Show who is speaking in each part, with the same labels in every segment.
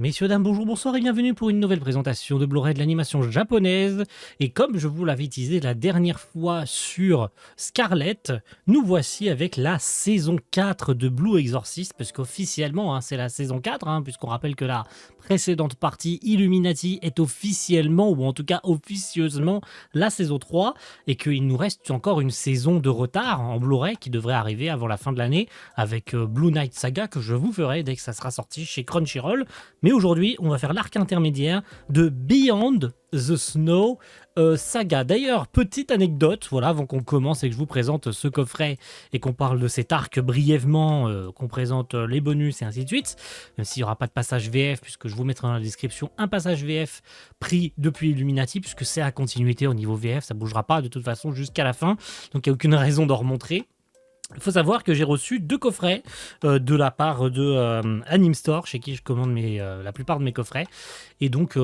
Speaker 1: Messieurs, dames, bonjour, bonsoir et bienvenue pour une nouvelle présentation de Blu-ray de l'animation japonaise. Et comme je vous l'avais teasé la dernière fois sur Scarlet, nous voici avec la saison 4 de Blue Exorcist, parce qu'officiellement, c'est la saison 4, puisqu'on rappelle que la précédente partie, Illuminati, est officiellement, ou en tout cas officieusement, la saison 3, et qu'il nous reste encore une saison de retard en Blu-ray qui devrait arriver avant la fin de l'année, avec Blue Knight Saga, que je vous ferai dès que ça sera sorti chez Crunchyroll. Mais aujourd'hui, on va faire l'arc intermédiaire de Beyond the Snow Saga. D'ailleurs, petite anecdote, voilà, avant qu'on commence et que je vous présente ce coffret et qu'on parle de cet arc brièvement, qu'on présente les bonus et ainsi de suite, même s'il n'y aura pas de passage VF, puisque je vous mettrai dans la description un passage VF pris depuis Illuminati, puisque c'est à continuité au niveau VF, ça ne bougera pas de toute façon jusqu'à la fin, donc il n'y a aucune raison d'en remontrer. Il faut savoir que j'ai reçu 2 coffrets de la part de Anime Store, chez qui je commande la plupart de mes coffrets. Et donc,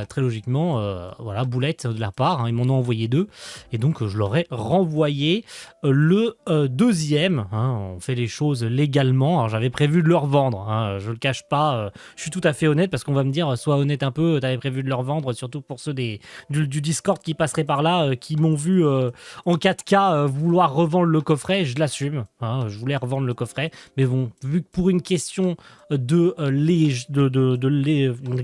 Speaker 1: très logiquement, voilà, boulette de la part, ils m'en ont envoyé 2. Et donc, je leur ai renvoyé le deuxième. On fait les choses légalement. Alors, j'avais prévu de leur vendre, je le cache pas. Je suis tout à fait honnête, parce qu'on va me dire, sois honnête un peu, t'avais prévu de leur vendre, surtout pour ceux du Discord qui passeraient par là, qui m'ont vu en 4K vouloir revendre le coffret, je l'assume. Je voulais revendre le coffret, mais bon, vu que pour une question une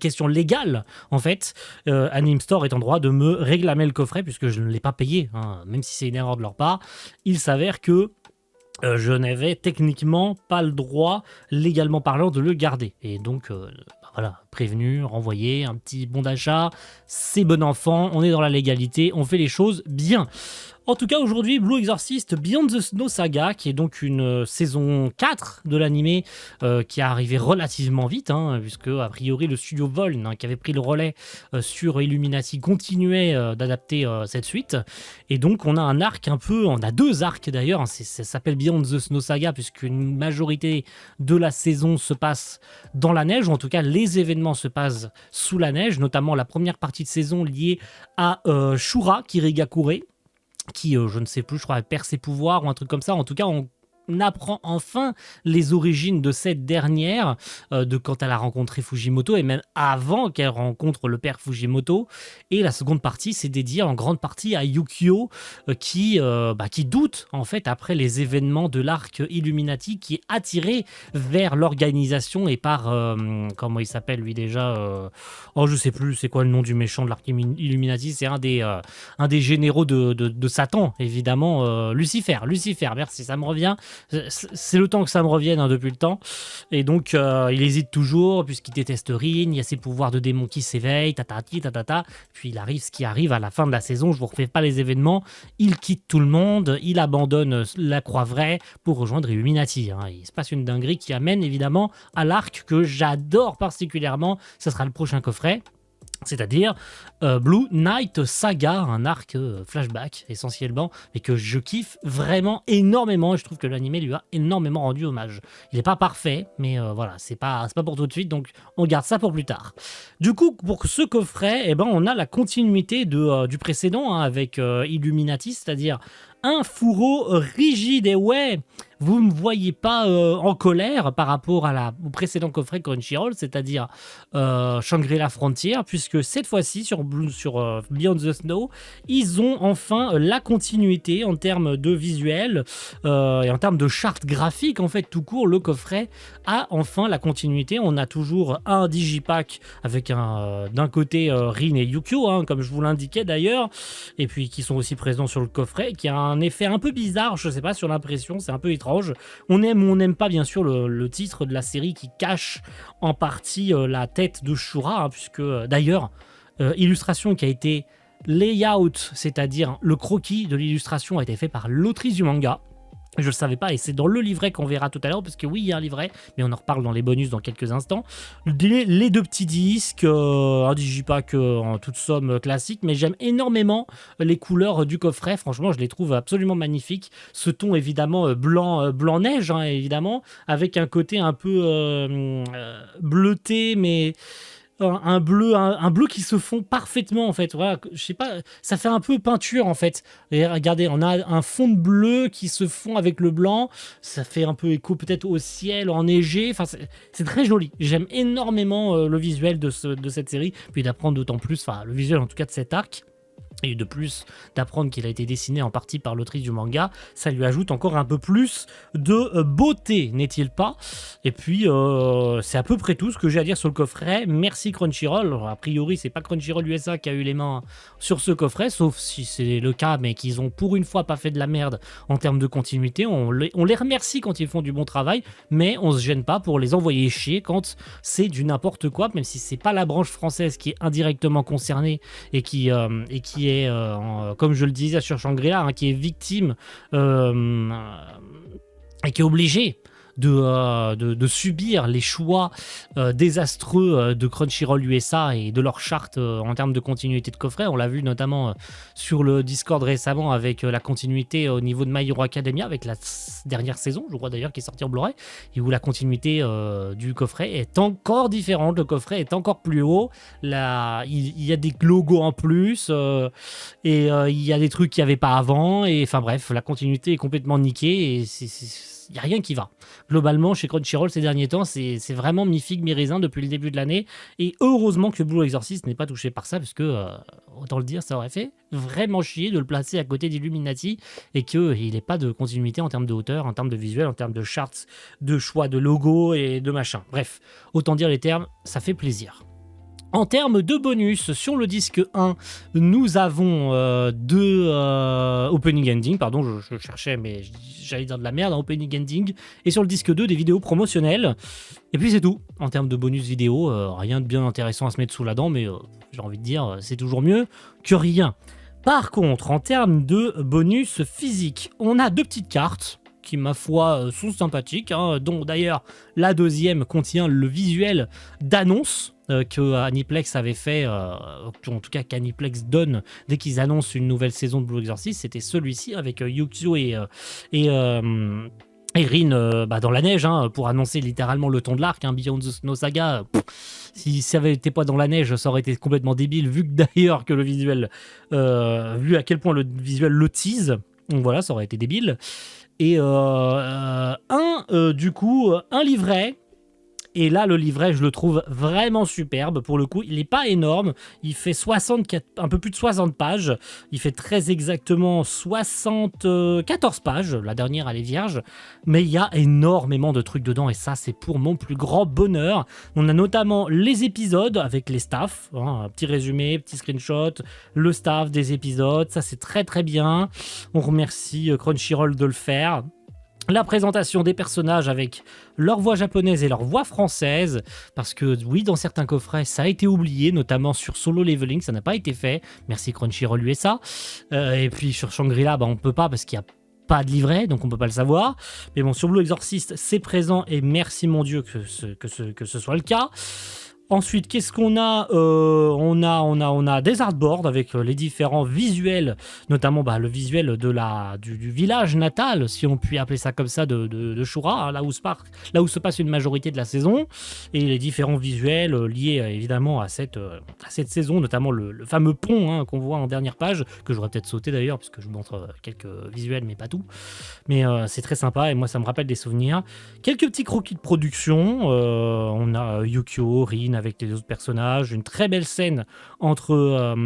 Speaker 1: question légale, en fait, Anime Store est en droit de me réclamer le coffret puisque je ne l'ai pas payé, même si c'est une erreur de leur part. Il s'avère que je n'avais techniquement pas le droit, légalement parlant, de le garder. Et donc, voilà, prévenu, renvoyé, un petit bon d'achat, c'est bon enfant, on est dans la légalité, on fait les choses bien. En tout cas, aujourd'hui, Blue Exorcist Beyond the Snow Saga, qui est donc une saison 4 de l'animé, qui est arrivée relativement vite, puisque, a priori, le studio Voln, qui avait pris le relais sur Illuminati, continuait d'adapter cette suite. Et donc, on a un arc on a 2 arcs d'ailleurs, ça s'appelle Beyond the Snow Saga, puisqu'une majorité de la saison se passe dans la neige, ou en tout cas, les événements se passent sous la neige, notamment la première partie de saison liée à Shura Kirigakure, qui, je ne sais plus, je crois, perd ses pouvoirs ou un truc comme ça. En tout cas, on apprend enfin les origines de cette dernière, de quand elle a rencontré Fujimoto, et même avant qu'elle rencontre le père Fujimoto. Et la seconde partie, c'est dédié en grande partie à Yukio, qui doute, en fait, après les événements de l'arc Illuminati, qui est attiré vers l'organisation et par, comment il s'appelle, lui, déjà, je sais plus, c'est quoi le nom du méchant de l'arc Illuminati, c'est un des généraux de Satan, évidemment, Lucifer, merci, ça me revient. C'est le temps que ça me revienne depuis le temps. Et donc, il hésite toujours, puisqu'il déteste Rin. Il y a ses pouvoirs de démon qui s'éveillent, tatata. Puis il arrive ce qui arrive à la fin de la saison. Je vous refais pas les événements. Il quitte tout le monde. Il abandonne la Croix-Vraie pour rejoindre Illuminati. Il se passe une dinguerie qui amène évidemment à l'arc que j'adore particulièrement. Ce sera le prochain coffret. C'est-à-dire Blue Knight Saga, un arc flashback essentiellement, mais que je kiffe vraiment énormément, et je trouve que l'anime lui a énormément rendu hommage. Il n'est pas parfait, mais voilà, c'est pas pour tout de suite, donc on garde ça pour plus tard. Du coup, pour ce coffret, on a la continuité du précédent, avec Illuminati, c'est-à-dire un fourreau rigide. Et ouais, vous ne me voyez pas en colère par rapport au précédent coffret Crunchyroll, c'est-à-dire Shangri-La Frontier, puisque cette fois-ci sur Beyond the Snow, ils ont enfin la continuité en termes de visuel et en termes de charte graphique, en fait, tout court. Le coffret a enfin la continuité. On a toujours un digipack avec d'un côté Rin et Yukio, comme je vous l'indiquais d'ailleurs, et puis qui sont aussi présents sur le coffret, qui a un effet un peu bizarre, je sais pas, sur l'impression, c'est un peu étrange. On aime ou on n'aime pas, bien sûr, le titre de la série qui cache en partie la tête de Shura, puisque d'ailleurs, illustration qui a été layout, c'est-à-dire le croquis de l'illustration a été fait par l'autrice du manga. Je le savais pas, et c'est dans le livret qu'on verra tout à l'heure, parce que oui, il y a un livret, mais on en reparle dans les bonus dans quelques instants. Les 2 petits disques, un digipack en toute somme classique, mais j'aime énormément les couleurs du coffret. Franchement, je les trouve absolument magnifiques. Ce ton évidemment blanc neige, évidemment, avec un côté un peu bleuté, mais un bleu qui se fond parfaitement en fait. Voilà, je sais pas, ça fait un peu peinture en fait. Et regardez, on a un fond de bleu qui se fond avec le blanc. Ça fait un peu écho peut-être au ciel enneigé. Enfin, c'est très joli. J'aime énormément le visuel de cette série, puis d'apprendre d'autant plus, enfin le visuel en tout cas de cet arc. Et de plus, d'apprendre qu'il a été dessiné en partie par l'autrice du manga, ça lui ajoute encore un peu plus de beauté, n'est-il pas? Et puis, c'est à peu près tout ce que j'ai à dire sur le coffret. Merci Crunchyroll. Alors, a priori, c'est pas Crunchyroll USA qui a eu les mains sur ce coffret, sauf si c'est le cas, mais qu'ils ont pour une fois pas fait de la merde en termes de continuité. On les remercie quand ils font du bon travail, mais on se gêne pas pour les envoyer chier quand c'est du n'importe quoi, même si c'est pas la branche française qui est indirectement concernée et qui est, comme je le disais sur Shangri-La, hein, qui est victime et qui est obligé de subir les choix désastreux de Crunchyroll USA et de leur charte en termes de continuité de coffret. On l'a vu notamment sur le Discord récemment avec la continuité au niveau de My Hero Academia, avec la dernière saison, je crois d'ailleurs, qui est sortie en Blu-ray, et où la continuité du coffret est encore différente. Le coffret est encore plus haut. Il y a des logos en plus et il y a des trucs qu'il n'y avait pas avant. Et enfin bref, la continuité est complètement niquée et il n'y a rien qui va. Globalement, chez Crunchyroll, ces derniers temps, c'est vraiment mi-figue, mi-raisin depuis le début de l'année. Et heureusement que Blue Exorcist n'est pas touché par ça, parce que, autant le dire, ça aurait fait vraiment chier de le placer à côté d'Illuminati et qu'il n'ait pas de continuité en termes de hauteur, en termes de visuel, en termes de charts, de choix de logo et de machin. Bref, autant dire les termes, ça fait plaisir. En termes de bonus, sur le disque 1, nous avons deux opening ending, pardon, je cherchais, mais j'allais dire de la merde, opening ending, et sur le disque 2, des vidéos promotionnelles. Et puis c'est tout, en termes de bonus vidéo, rien de bien intéressant à se mettre sous la dent, mais j'ai envie de dire, c'est toujours mieux que rien. Par contre, en termes de bonus physique, on a deux petites cartes, qui, ma foi, sont sympathiques, hein, dont d'ailleurs la deuxième contient le visuel d'annonce que Aniplex avait fait, en tout cas qu'Aniplex donne dès qu'ils annoncent une nouvelle saison de Blue Exorcist. C'était celui-ci avec Yukio et Rin dans la neige, hein, pour annoncer littéralement le ton de l'arc. Beyond the Snow Saga, si ça avait été pas dans la neige, ça aurait été complètement débile, vu que d'ailleurs que le visuel, vu à quel point le visuel le tease. Donc voilà, ça aurait été débile. Et du coup, un livret. Et là, le livret, je le trouve vraiment superbe. Pour le coup, il n'est pas énorme. Il fait un peu plus de 60 pages. Il fait très exactement 74 pages. La dernière, elle est vierge. Mais il y a énormément de trucs dedans. Et ça, c'est pour mon plus grand bonheur. On a notamment les épisodes avec les staffs. Hein, un petit résumé, petit screenshot. Le staff des épisodes. Ça, c'est très très bien. On remercie Crunchyroll de le faire. La présentation des personnages avec leur voix japonaise et leur voix française, parce que oui, dans certains coffrets, ça a été oublié, notamment sur Solo Leveling, ça n'a pas été fait. Merci Crunchyroll USA. Et puis sur Shangri-La, on peut pas parce qu'il n'y a pas de livret, donc on peut pas le savoir. Mais bon, sur Blue Exorcist, c'est présent et merci mon Dieu que ce soit le cas. Ensuite, qu'est-ce qu'on a on a des artboards avec les différents visuels, notamment le visuel du village natal, si on peut appeler ça comme ça, de Shura, hein, là où se passe une majorité de la saison, et les différents visuels liés évidemment à cette saison, notamment le fameux pont, hein, qu'on voit en dernière page, que j'aurais peut-être sauté d'ailleurs, puisque je montre quelques visuels, mais pas tout. Mais c'est très sympa, et moi ça me rappelle des souvenirs. Quelques petits croquis de production, on a Yukio, Rin, avec les autres personnages, une très belle scène entre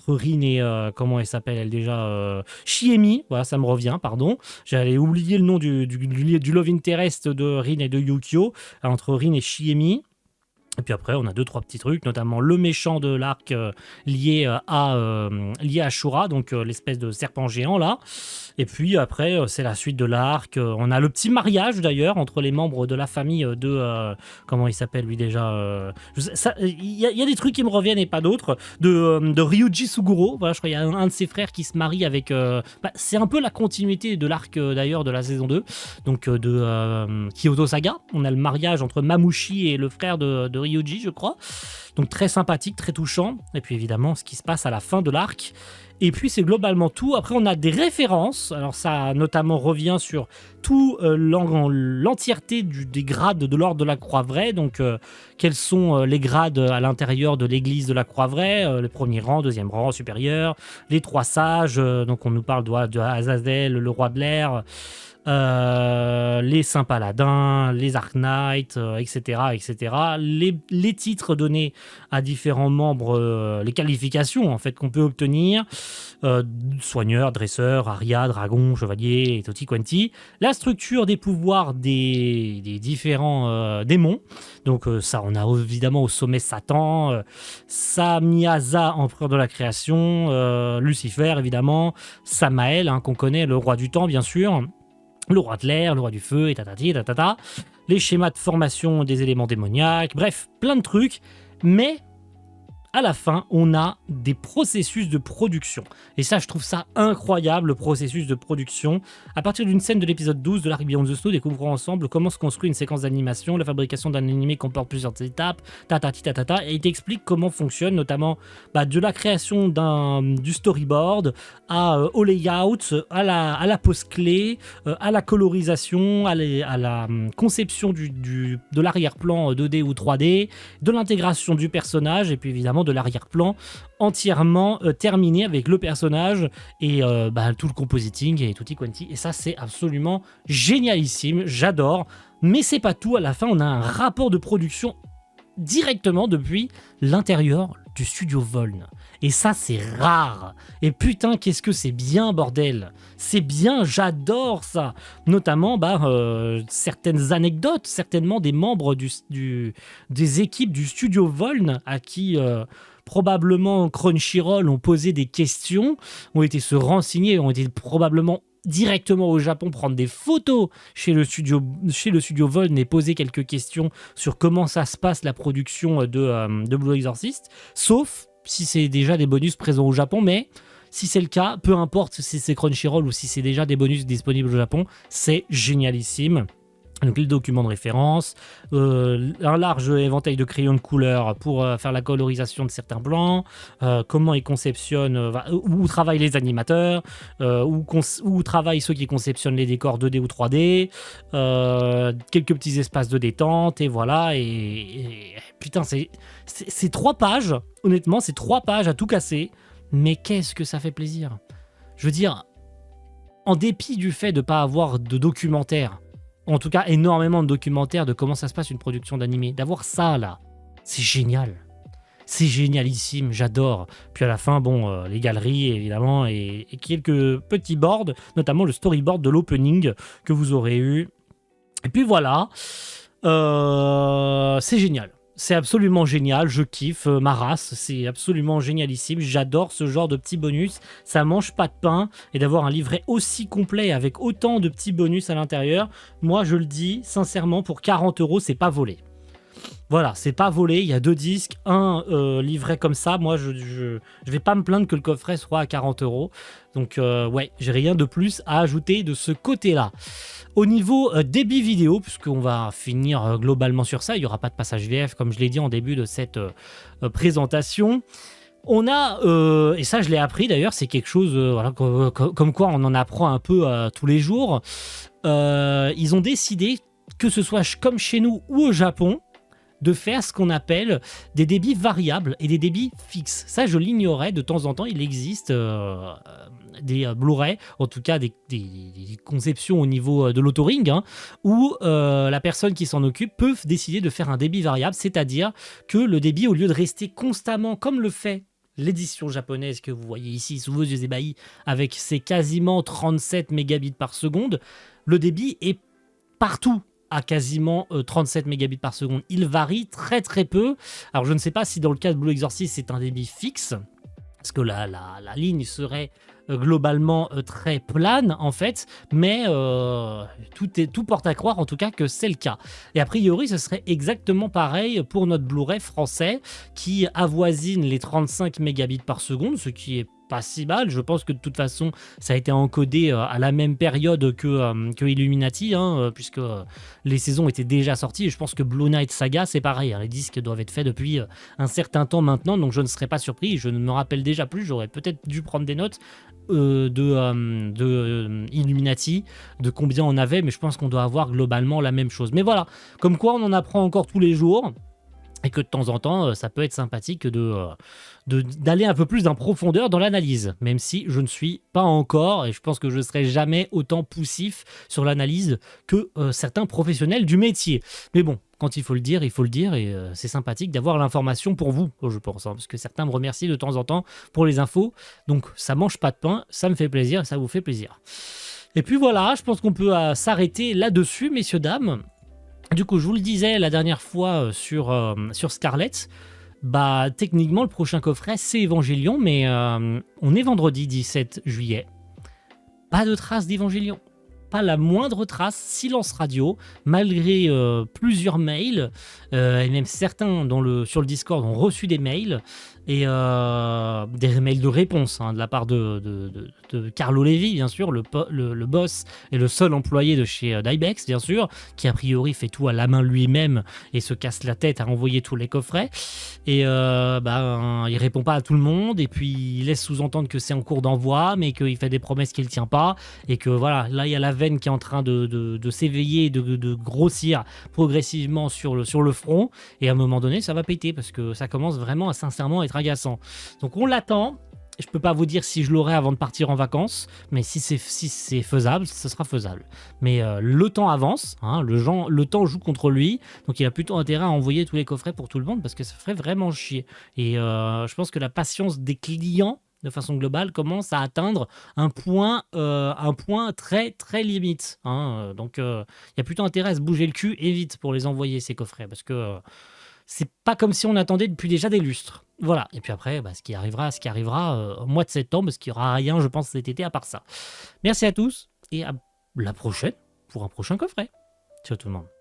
Speaker 1: Rin et comment elle s'appelle déjà, Shiemi, voilà, ça me revient, pardon, j'allais oublier le nom du love interest de Rin et de Yukio, entre Rin et Shiemi. Et puis après, on a 2-3 petits trucs, notamment le méchant de l'arc lié à Shura, donc l'espèce de serpent géant là. Et puis après, c'est la suite de l'arc. On a le petit mariage d'ailleurs entre les membres de la famille de... comment il s'appelle lui déjà, il y a des trucs qui me reviennent et pas d'autres. De Ryuji Suguro. Voilà, je crois qu'il y a un de ses frères qui se marie avec... c'est un peu la continuité de l'arc d'ailleurs de la saison 2. Donc de Kyoto Saga. On a le mariage entre Mamushi et le frère de Ryuji, je crois. Donc très sympathique, très touchant. Et puis évidemment, ce qui se passe à la fin de l'arc. Et puis c'est globalement tout. Après, on a des références. Alors ça notamment revient sur tout l'entièreté des grades de l'ordre de la Croix-Vraie. Donc quels sont les grades à l'intérieur de l'église de la Croix-Vraie, le premier rang, deuxième rang, supérieur, les trois sages. Donc on nous parle de Azazel, le roi de l'air. Les saints paladins, les Arc Knights, etc., etc. Les titres donnés à différents membres, les qualifications en fait qu'on peut obtenir, soigneur, dresseur, aria, dragon, chevalier, et tutti quanti. La structure des pouvoirs des différents démons. Donc ça, on a évidemment au sommet Satan, Samyaza, empereur de la création, Lucifer évidemment, Samael, qu'on connaît, le roi du temps bien sûr. Le roi de l'air, le roi du feu, et tatati, tatata. Les schémas de formation des éléments démoniaques, bref, plein de trucs. Mais à la fin, on a des processus de production. Et ça, je trouve ça incroyable, le processus de production. À partir d'une scène de l'épisode 12 de l'Arc Beyond the Snow, découvrons ensemble comment se construit une séquence d'animation. La fabrication d'un animé comporte plusieurs étapes, tatati, tatata, et il t'explique comment fonctionne, notamment de la création du storyboard au layout, à la pose clé, à la colorisation, à la conception de l'arrière-plan 2D ou 3D, de l'intégration du personnage, et puis évidemment de l'arrière-plan entièrement terminé avec le personnage et tout le compositing et tutti quanti. Et ça, c'est absolument génialissime, j'adore. Mais c'est pas tout, à la fin, on a un rapport de production directement depuis l'intérieur du studio Voln. Et ça, c'est rare. Et putain, qu'est-ce que c'est bien, bordel. C'est bien, j'adore ça. Notamment, certaines anecdotes, certainement des membres des équipes du studio Voln à qui probablement Crunchyroll ont posé des questions, ont été se renseigner, ont été probablement directement au Japon prendre des photos chez le studio Voln et poser quelques questions sur comment ça se passe la production de Blue Exorcist, sauf si c'est déjà des bonus présents au Japon, mais si c'est le cas, peu importe si c'est Crunchyroll ou si c'est déjà des bonus disponibles au Japon, c'est génialissime. Donc les documents de référence, un large éventail de crayons de couleur pour faire la colorisation de certains plans, comment ils conceptionnent, où travaillent les animateurs, où travaillent ceux qui conceptionnent les décors 2D ou 3D, quelques petits espaces de détente, et voilà, et putain, c'est 3 pages, honnêtement, c'est 3 pages à tout casser, mais qu'est-ce que ça fait plaisir. Je veux dire, en dépit du fait de ne pas avoir de documentaire, en tout cas énormément de documentaires de comment ça se passe une production d'animé, d'avoir ça là, c'est génial. C'est génialissime, j'adore. Puis à la fin, les galeries évidemment et quelques petits boards, notamment le storyboard de l'opening que vous aurez eu. Et puis voilà, c'est génial. C'est absolument génial, je kiffe ma race, c'est absolument génialissime, j'adore ce genre de petits bonus, ça mange pas de pain, et d'avoir un livret aussi complet avec autant de petits bonus à l'intérieur, moi je le dis sincèrement, pour 40 €, c'est pas volé. Voilà, c'est pas volé, il y a 2 disques, un livret comme ça, moi je vais pas me plaindre que le coffret soit à 40 €, donc ouais, j'ai rien de plus à ajouter de ce côté-là. Au niveau débit vidéo, puisqu'on va finir globalement sur ça, il n'y aura pas de passage VF comme je l'ai dit en début de cette présentation. On a, et ça je l'ai appris d'ailleurs, c'est quelque chose comme quoi on en apprend un peu tous les jours. Ils ont décidé, que ce soit comme chez nous ou au Japon, de faire ce qu'on appelle des débits variables et des débits fixes. Ça, je l'ignorais. De temps en temps, il existe des Blu-ray, en tout cas des conceptions au niveau de l'autoring, où la personne qui s'en occupe peut décider de faire un débit variable, c'est-à-dire que le débit, au lieu de rester constamment comme le fait l'édition japonaise que vous voyez ici sous vos yeux ébahis, avec ses quasiment 37 mégabits par seconde, le débit est partout à quasiment 37 mégabits par seconde. Il varie très très peu. Alors je ne sais pas si dans le cas de Blue Exorcist c'est un débit fixe, parce que la ligne serait globalement très plane en fait, mais tout porte à croire en tout cas que c'est le cas. Et a priori ce serait exactement pareil pour notre Blu-ray français qui avoisine les 35 mégabits par seconde, ce qui est pas si mal. Je pense que de toute façon, ça a été encodé à la même période que Illuminati, puisque les saisons étaient déjà sorties. Et je pense que Blue Knight Saga, c'est pareil, hein. Les disques doivent être faits depuis un certain temps maintenant, donc je ne serais pas surpris. Je ne me rappelle déjà plus, j'aurais peut-être dû prendre des notes de Illuminati, de combien on avait, mais je pense qu'on doit avoir globalement la même chose. Mais voilà, comme quoi on en apprend encore tous les jours. Et que de temps en temps, ça peut être sympathique d'aller un peu plus en profondeur dans l'analyse, même si je ne suis pas encore, et je pense que je ne serai jamais autant poussif sur l'analyse que certains professionnels du métier. Mais bon, quand il faut le dire, et c'est sympathique d'avoir l'information pour vous, je pense, parce que certains me remercient de temps en temps pour les infos, donc ça mange pas de pain, ça me fait plaisir, et ça vous fait plaisir. Et puis voilà, je pense qu'on peut s'arrêter là-dessus, messieurs, dames. Du coup, je vous le disais la dernière fois sur Scarlet, bah techniquement le prochain coffret c'est Evangelion, mais on est vendredi 17 juillet. Pas de trace d'Evangelion. Pas la moindre trace, silence radio, malgré plusieurs mails, et même certains sur le Discord ont reçu des mails, et des mails de réponse de la part de Carlo Levi, bien sûr, le boss et le seul employé de chez Dybex, bien sûr, qui a priori fait tout à la main lui-même et se casse la tête à envoyer tous les coffrets. Et il répond pas à tout le monde, et puis il laisse sous-entendre que c'est en cours d'envoi, mais qu'il fait des promesses qu'il tient pas, et que voilà, là il y a la veine qui est en train de s'éveiller, de grossir progressivement sur le front, et à un moment donné ça va péter, parce que ça commence vraiment à sincèrement être agaçant. Donc on l'attend. Je peux pas vous dire si je l'aurai avant de partir en vacances, mais si c'est faisable, ce sera faisable. Mais le temps avance, le temps joue contre lui, donc il a plutôt intérêt à envoyer tous les coffrets pour tout le monde, parce que ça ferait vraiment chier. Et je pense que la patience des clients, de façon globale, commence à atteindre un point très très limite. Donc il y a plutôt intérêt à se bouger le cul et vite pour les envoyer, ces coffrets, parce que c'est pas comme si on attendait depuis déjà des lustres. Voilà. Et puis après, ce qui arrivera au mois de septembre, parce qu'il n'y aura rien, je pense, cet été à part ça. Merci à tous, et à la prochaine pour un prochain coffret. Ciao tout le monde.